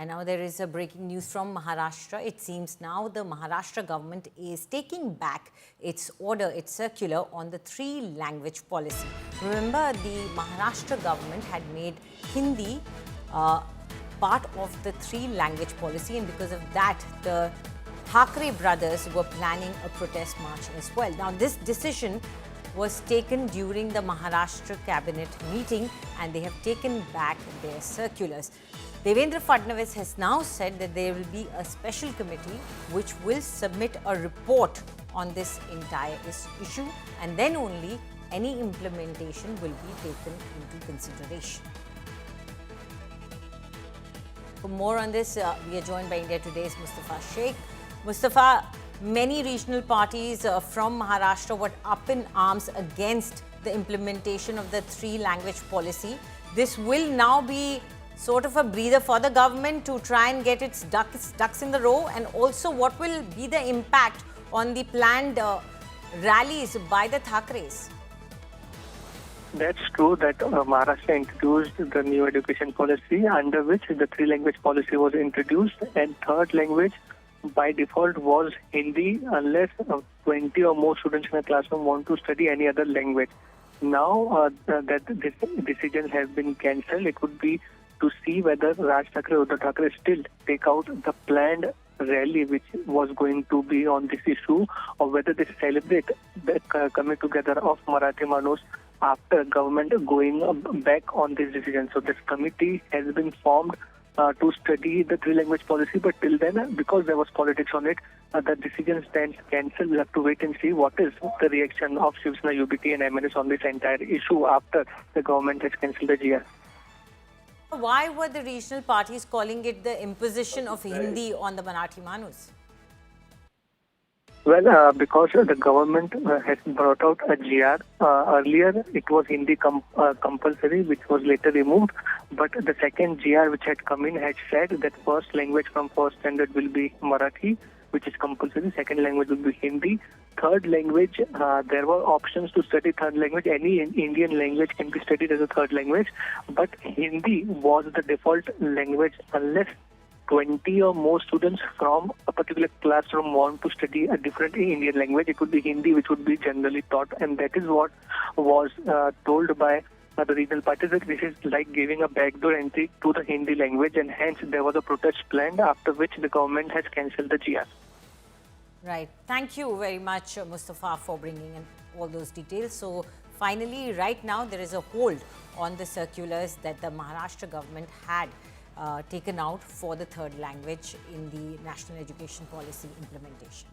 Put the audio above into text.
And now there is a breaking news from Maharashtra. It seems now the Maharashtra government is taking back its order, its circular on the three-language policy. Remember, the Maharashtra government had made Hindi part of the three-language policy, and because of that, the Thackeray brothers were planning a protest march as well. Now, this decision was taken during the Maharashtra cabinet meeting, and they have taken back their circulars. Devendra Fadnavis has now said that there will be a special committee which will submit a report on this entire issue, and then only any implementation will be taken into consideration. For more on this, we are joined by India Today's Mustafa Sheikh. Mustafa, many regional parties from Maharashtra were up in arms against the implementation of the three-language policy. This will now be sort of a breather for the government to try and get its ducks in the row, and also what will be the impact on the planned rallies by the Thackerays? That's true that Maharashtra introduced the new education policy under which the three-language policy was introduced, and third language by default was Hindi unless 20 or more students in a classroom want to study any other language. Now that this decision has been cancelled, it would be to see whether Raj Thakkare or Uddhav Thakkare still take out the planned rally which was going to be on this issue, or whether they celebrate the coming together of Marathi Manus after government going back on this decision. So this committee has been formed to study the three-language policy, but till then, because there was politics on it, the decision stands cancelled. We'll have to wait and see what is the reaction of Shiv Sena, UBT and MNS on this entire issue after the government has cancelled the GR. Why were the regional parties calling it the imposition of Hindi on the Marathi Manus? Well, because the government has brought out a GR. Earlier, it was Hindi compulsory, which was later removed. But the second GR which had come in had said that first language from first standard will be Marathi, which is compulsory. Second language will be Hindi. Third language, there were options to study third language. Any Indian language can be studied as a third language. But Hindi was the default language unless 20 or more students from a particular classroom want to study a different Indian language. It would be Hindi which would be generally taught, and that is what was told by the regional parties, that this is like giving a backdoor entry to the Hindi language, and hence there was a protest planned, after which the government has cancelled the GR. Right. Thank you very much, Mustafa, for bringing in all those details. So finally, right now, there is a hold on the circulars that the Maharashtra government had taken out for the third language in the national education policy implementation.